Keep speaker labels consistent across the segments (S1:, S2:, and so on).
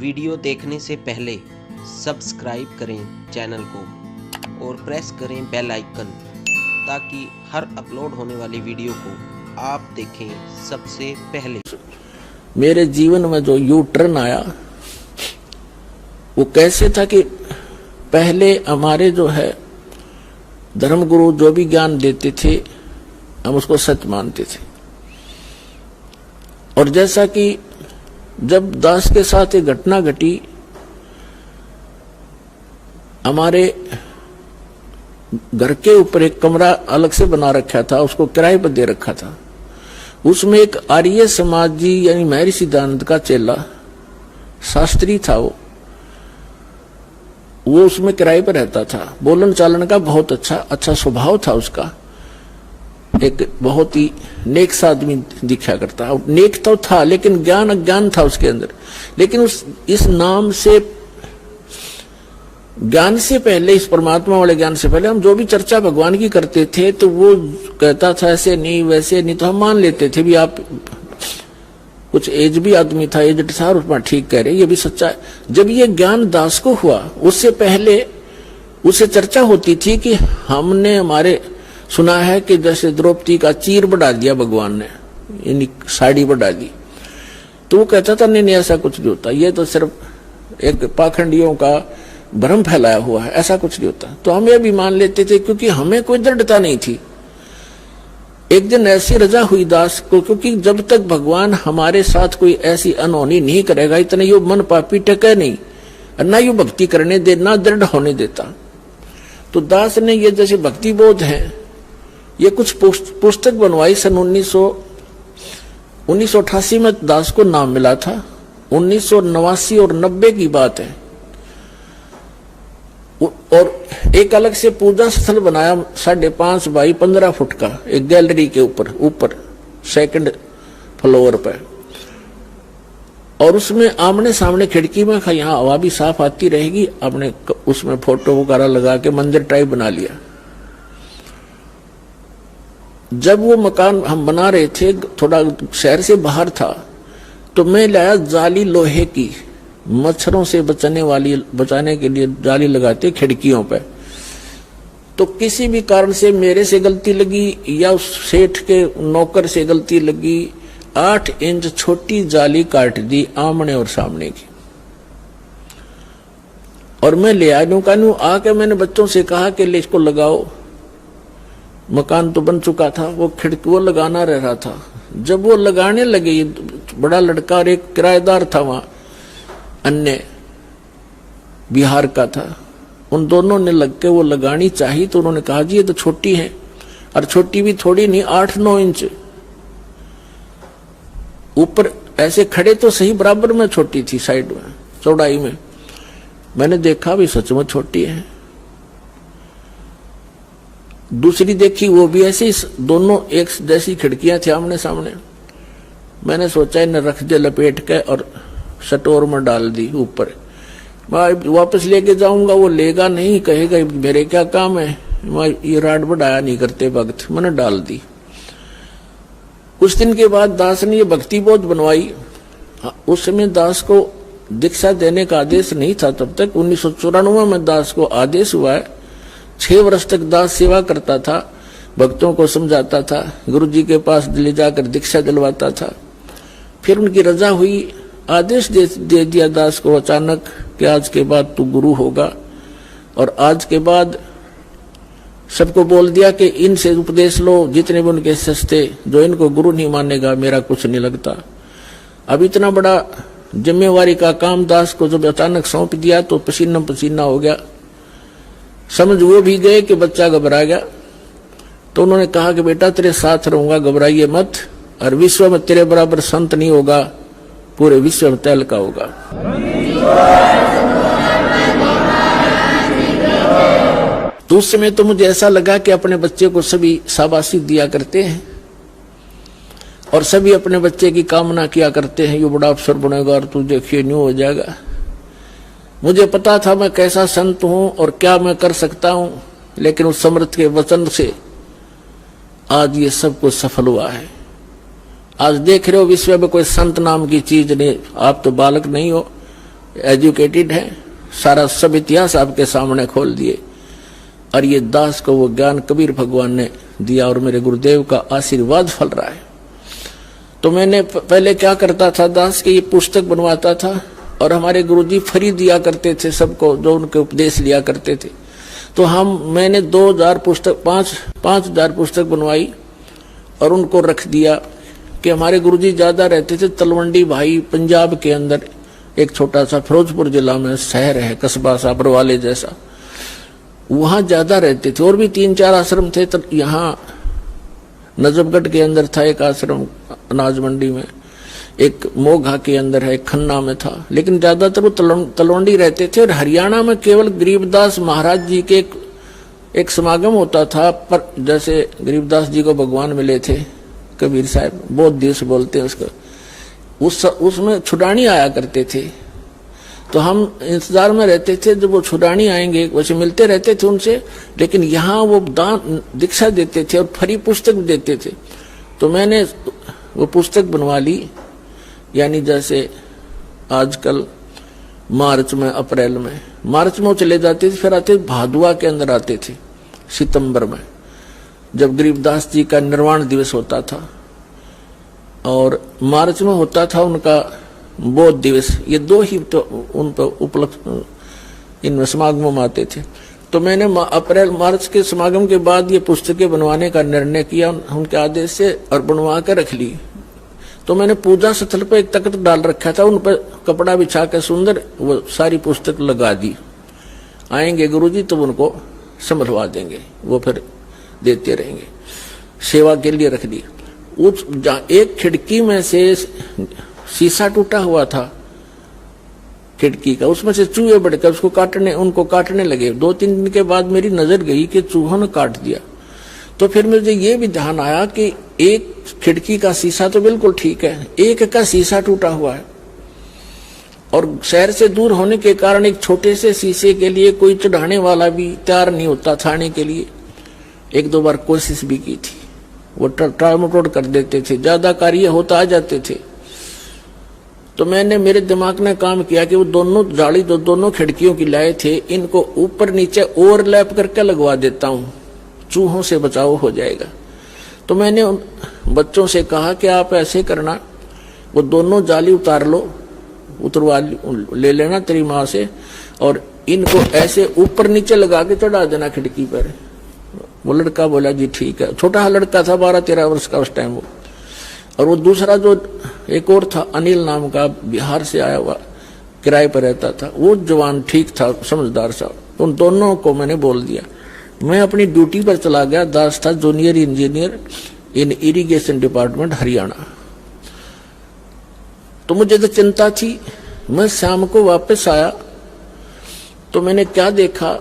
S1: Video देखने से पहले सब्सक्राइब करें चैनल को और प्रेस करें बेल आइकन ताकि हर अपलोड होने वाली वीडियो को आप देखें सबसे पहले।
S2: मेरे जीवन में जो यू टर्न आया वो कैसे था कि पहले हमारे जो है धर्मगुरु जो भी ज्ञान देते थे हम उसको सच मानते थे, और जैसा कि जब दास के साथ एक घटना घटी, हमारे घर के ऊपर एक कमरा अलग से बना रखा था, उसको किराए पर दे रखा था। उसमें एक आर्य समाजी यानी महर्षि दयानंद का चेला शास्त्री था, वो उसमें किराए पर रहता था। बोलन चालन का बहुत अच्छा स्वभाव था उसका, एक बहुत ही नेक सा आदमी दिखा करता। नेक तो था लेकिन ज्ञान अज्ञान था उसके अंदर। लेकिन इस नाम से ज्ञान से पहले, इस परमात्मा वाले ज्ञान से पहले हम जो भी चर्चा भगवान की करते थे तो वो कहता था ऐसे नहीं वैसे नहीं, तो हम मान लेते थे भी आप कुछ एज भी आदमी था, एजड था, और उसमें ठीक कह रहे, ये भी सच्चा है। जब ये ज्ञान दास को हुआ उससे पहले उससे चर्चा होती थी कि हमने हमारे सुना है कि जैसे द्रौपदी का चीर बढ़ा दिया भगवान ने, यानी साड़ी बढ़ा दी, तो वो कहता था नहीं ऐसा कुछ नहीं होता, ये तो सिर्फ एक पाखंडियों का भ्रम फैलाया हुआ है, ऐसा कुछ नहीं होता। तो हम ये भी मान लेते थे क्योंकि हमें कोई दृढ़ता नहीं थी। एक दिन ऐसी रजा हुई दास को, क्योंकि जब तक भगवान हमारे साथ कोई ऐसी अनहोनी नहीं करेगा इतने यो मन पापी टके नहीं, ना यो भक्ति करने दे, ना दृढ़ होने देता। तो दास ने ये जैसे भक्ति बोध है, ये कुछ पुस्तक बनवाई सन 1988 में दास को नाम मिला था। 1989 और 90 की बात है। और एक अलग से पूजा स्थल बनाया 5.5 बाई 15 फुट का, एक गैलरी के ऊपर सेकंड फ्लोर पर, और उसमें आमने सामने खिड़की में यहाँ हवा भी साफ आती रहेगी। आपने उसमें फोटो वगैरह लगा के मंदिर टाइप बना लिया। जब वो मकान हम बना रहे थे, थोड़ा शहर से बाहर था, तो मैं लाया जाली लोहे की, मच्छरों से बचाने के लिए जाली लगाते खिड़कियों पे। तो किसी भी कारण से मेरे से गलती लगी या उस सेठ के नौकर से गलती लगी, 8 इंच छोटी जाली काट दी आमने और सामने की, और मैं ले आया। आके मैंने बच्चों से कहा कि ले इसको लगाओ। मकान तो बन चुका था, वो खिड़की वो लगाना रह रहा था। जब वो लगाने लगे, बड़ा लड़का और एक किराएदार था वहां, अन्य बिहार का था, उन दोनों ने लग के वो लगानी चाहिए। तो उन्होंने कहा जी ये तो छोटी है, और छोटी भी थोड़ी नहीं, 8-9 इंच ऊपर ऐसे खड़े तो सही बराबर में छोटी थी, साइड में चौड़ाई में। मैंने देखा भी सच में छोटी है। दूसरी देखी, वो भी ऐसी, दोनों एक जैसी खिड़कियां थी आमने सामने। मैंने सोचा इन्हें रख दे लपेट के और स्टोर में डाल दी ऊपर। मैं वापस लेके जाऊंगा, वो लेगा नहीं, कहेगा मेरे क्या काम है, मैं ये राड बढ़ाया नहीं करते भक्त, मैंने डाल दी। कुछ दिन के बाद दास ने ये भक्ति बोध बनवाई। उस समय दास को दीक्षा देने का आदेश नहीं था तब तक। 1994 में दास को आदेश हुआ है। 6 वर्ष तक दास सेवा करता था, भक्तों को समझाता था, गुरु जी के पास ले जाकर दीक्षा दिलवाता था। फिर उनकी रजा हुई, आदेश दे दिया दास को अचानक कि आज के बाद तू गुरु होगा। और आज के बाद सबको बोल दिया कि इनसे उपदेश लो, जितने भी उनके सस्ते, जो इनको गुरु नहीं मानेगा मेरा कुछ नहीं लगता। अब इतना बड़ा जिम्मेवारी का काम दास को जब अचानक सौंप दिया तो पसीना पसीना हो गया। समझ वो भी गए कि बच्चा घबरा गया। तो उन्होंने कहा कि बेटा तेरे साथ रहूंगा, घबराइए मत, और विश्व में तेरे बराबर संत नहीं होगा, पूरे विश्व में तैल का होगा। तो उस समय तो मुझे ऐसा लगा कि अपने बच्चे को सभी शाबाशी दिया करते हैं और सभी अपने बच्चे की कामना किया करते हैं, ये बड़ा अफसर बनेगा और तू देखिए न्यू हो जाएगा। मुझे पता था मैं कैसा संत हूं और क्या मैं कर सकता हूं, लेकिन उस समर्थ के वचन से आज ये सब कुछ सफल हुआ है। आज देख रहे हो विश्व में कोई संत नाम की चीज नहीं। आप तो बालक नहीं हो, एजुकेटेड हैं, सारा सब इतिहास आपके सामने खोल दिए। और ये दास को वो ज्ञान कबीर भगवान ने दिया और मेरे गुरुदेव का आशीर्वाद फल रहा है। तो मैंने पहले क्या करता था, दास की ये पुस्तक बनवाता था और हमारे गुरुजी फ्री दिया करते थे सबको जो उनके उपदेश लिया करते थे। तो मैंने 2000 पुस्तक 5,000 पुस्तक बनवाई और उनको रख दिया कि हमारे गुरुजी ज्यादा रहते थे तलवंडी भाई, पंजाब के अंदर एक छोटा सा फिरोजपुर जिला में शहर है, कस्बा सा बरवाले जैसा, वहां ज्यादा रहते थे। और भी 3-4 आश्रम थे। तो यहाँ नजफगढ़ के अंदर था एक आश्रम अनाज मंडी में, एक मोघा के अंदर है, एक खन्ना में था, लेकिन ज्यादातर वो तलवंडी रहते थे। और हरियाणा में केवल गरीबदास महाराज जी के एक समागम होता था। पर जैसे गरीबदास जी को भगवान मिले थे कबीर साहब, बहुत दिवस बोलते हैं उसको, उसमें छुड़ानी आया करते थे। तो हम इंतजार में रहते थे जब वो छुड़ानी आएंगे, वैसे मिलते रहते थे उनसे, लेकिन यहाँ वो दान दीक्षा देते थे और फ्री पुस्तक देते थे। तो मैंने वो पुस्तक बनवा ली, यानी जैसे आजकल मार्च में, अप्रैल में, मार्च में वो चले जाते थे, फिर आते भादुआ के अंदर आते थे सितंबर में, जब गरीबदास जी का निर्वाण दिवस होता था, और मार्च में होता था उनका बोध दिवस। ये 2 ही तो उन पर उपलक्ष्य इन समागमों में आते थे। तो मैंने अप्रैल मार्च के समागम के बाद ये पुस्तकें बनवाने का निर्णय किया उनके आदेश से और बनवा कर रख ली। तो मैंने पूजा स्थल पर एक तख्त डाल रखा था, उन पर कपड़ा बिछा कर सुंदर वो सारी पुस्तक लगा दी। आएंगे गुरुजी तो उनको संभलवा देंगे, वो फिर देते रहेंगे, सेवा के लिए रख दी। उस एक खिड़की में से शीशा टूटा हुआ था खिड़की का, उसमें से चूहे बढ़कर उनको काटने लगे। 2-3 दिन के बाद मेरी नजर गई कि चूहों ने काट दिया। तो फिर मुझे ये भी ध्यान आया कि एक खिड़की का शीशा तो बिल्कुल ठीक है, एक का शीशा टूटा हुआ है, और शहर से दूर होने के कारण एक छोटे से शीशे के लिए कोई चढ़ाने वाला भी तैयार नहीं होता थाने के लिए। 1-2 बार कोशिश भी की थी, वो ट्राई कर देते थे, ज्यादा कार्य होता आ जाते थे। तो मेरे दिमाग ने काम किया कि वो दोनों जाली जो दोनों खिड़कियों की लाए थे, इनको ऊपर नीचे ओवरलैप करके लगवा देता हूं, चूहों से बचाव हो जाएगा। तो मैंने उन बच्चों से कहा कि आप ऐसे करना, वो दोनों जाली उतार लो, उतरवा ले लेना तेरी माँ से, और इनको ऐसे ऊपर नीचे लगा के चढ़ा देना खिड़की पर। वो लड़का बोला जी ठीक है। छोटा लड़का था, 12-13 वर्ष का उस टाइम वो। और वो दूसरा जो एक और था अनिल नाम का, बिहार से आया हुआ, किराए पर रहता था, वो जवान ठीक था, समझदार सा। उन दोनों को मैंने बोल दिया। मैं अपनी ड्यूटी पर चला गया। दास था जूनियर इंजीनियर इन इरिगेशन डिपार्टमेंट हरियाणा। तो मुझे तो चिंता थी। मैं शाम को वापस आया तो मैंने क्या देखा,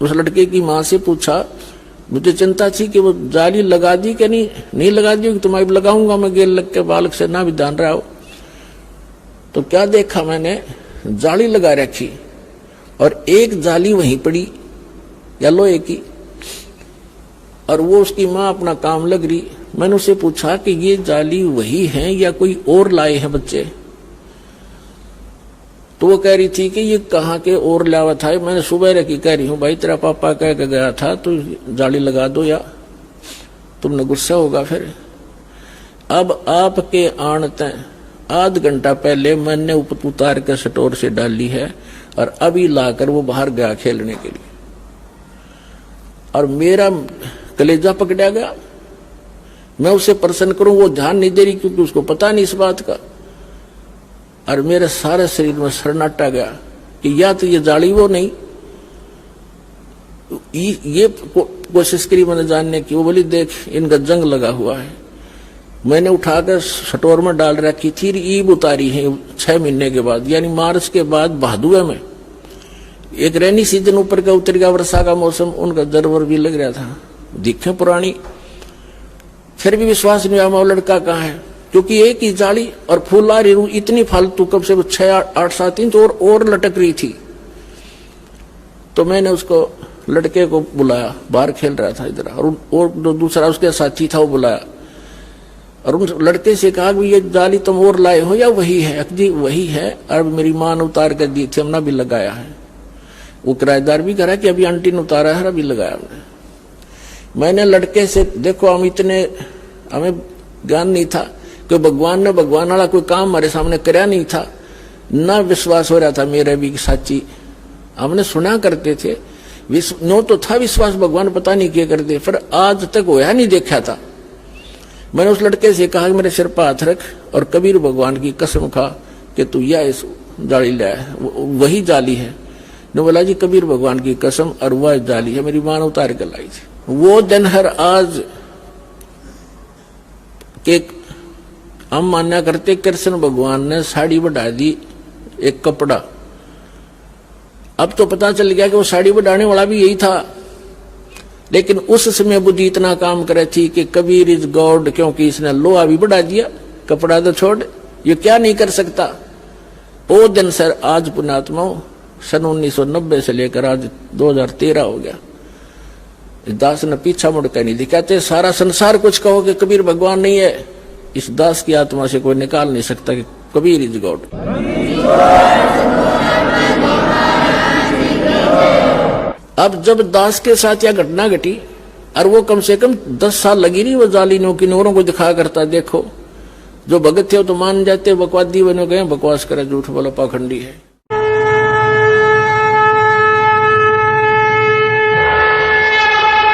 S2: उस लड़के की माँ से पूछा। मुझे चिंता थी कि वो जाली लगा दी कि नहीं लगा दी, तुम्हारी लगाऊंगा मैं, गेल लग के बालक से ना भी दान रहा हो। तो क्या देखा मैंने, जाली लगा रखी और एक जाली वहीं पड़ी या लोहे की, और वो उसकी माँ अपना काम लग रही। मैंने उससे पूछा कि ये जाली वही है या कोई और लाए हैं बच्चे? तो वो कह रही थी कि ये कहाँ के और लावा था। मैंने सुबह रखी, कह रही हूँ भाई तेरा पापा कह के गया था तो जाली लगा दो या तुमने गुस्सा होगा फिर। अब आपके आने आध घंटा पहले मैंने उतार कर स्टोर से डाली है और अभी लाकर वो बाहर गया खेलने के लिए, और मेरा कलेजा पकड़ा गया। मैं उसे प्रसन्न करूं, वो ध्यान नहीं दे रही क्योंकि उसको पता नहीं इस बात का, और मेरे सारे शरीर में सन्नाटा गया कि या तो ये जाली वो नहीं। ये कोशिश करी मैंने जानने की। वो बोली देख इनका जंग लगा हुआ है। मैंने उठाकर स्टोर में डाल रखी थी, ईब उतारी है 6 महीने के बाद, यानी मार्च के बाद भादुए में। एक रेनी सीजन ऊपर का उतर गया, वर्षा का मौसम, उनका जरवर भी लग रहा था, दिखे पुरानी। फिर भी विश्वास नहीं आया लड़का कहाँ है, क्योंकि एक ही जाली और फूल आ रही इतनी फालतू, कब से 6-8-7 इंच और लटक रही थी। तो मैंने उसको लड़के को बुलाया, बाहर खेल रहा था इधर, और जो दूसरा उसके साथी था वो बुलाया। और उन लड़के से कहा कि ये जाली तुम और लाए हो या वही है? जी वही है, अब मेरी माँ ने उतार कर दी थी, हमने भी लगाया है। वो किराएदार भी कह रहा कि अभी आंटी ने उतारा है, अभी लगाया हमने। मैंने लड़के से, देखो हमें ज्ञान नहीं था कि भगवान वाला कोई काम हमारे सामने करया नहीं था, ना विश्वास हो रहा था मेरा भी साची। हमने सुना करते थे, नो तो था विश्वास, भगवान पता नहीं क्या करते, फिर आज तक होया नहीं देखा था। मैंने उस लड़के से कहा कि मेरे सिर पर हाथ रख और कबीर भगवान की कसम खा कि तू या इस जाली ले, वही जाली है। ने बोला जी कबीर भगवान की कसम, और वह जाली है, मेरी मां ने उतार कर लाई थी। वो दिन हर आज के हम मान्या करते कृष्ण भगवान ने साड़ी बढ़ा दी एक कपड़ा। अब तो पता चल गया कि वो साड़ी बढ़ाने वाला भी यही था, लेकिन उस समय बुद्धि इतना काम करे थी कि कबीर इज गॉड, क्योंकि इसने लोहा भी बढ़ा दिया, कपड़ा तो छोड़, ये क्या नहीं कर सकता। वो दिन सर आज पुण्यात्मा सन 1990 से लेकर आज 2013 हो गया, दास ने पीछा मुड़कर नहीं दिखा। कहते सारा संसार कुछ कहो कि कबीर भगवान नहीं है, इस दास की आत्मा से कोई निकाल नहीं सकता कि कबीर इज गॉड। अब जब दास के साथ यह घटना घटी, और वो कम से कम 10 साल लगी रही वो जाली की नौरों को दिखा करता, देखो जो भगत थे वो तो मान जाते, बकवादी बने गए, बकवास करे, झूठ बोला, पाखंडी है।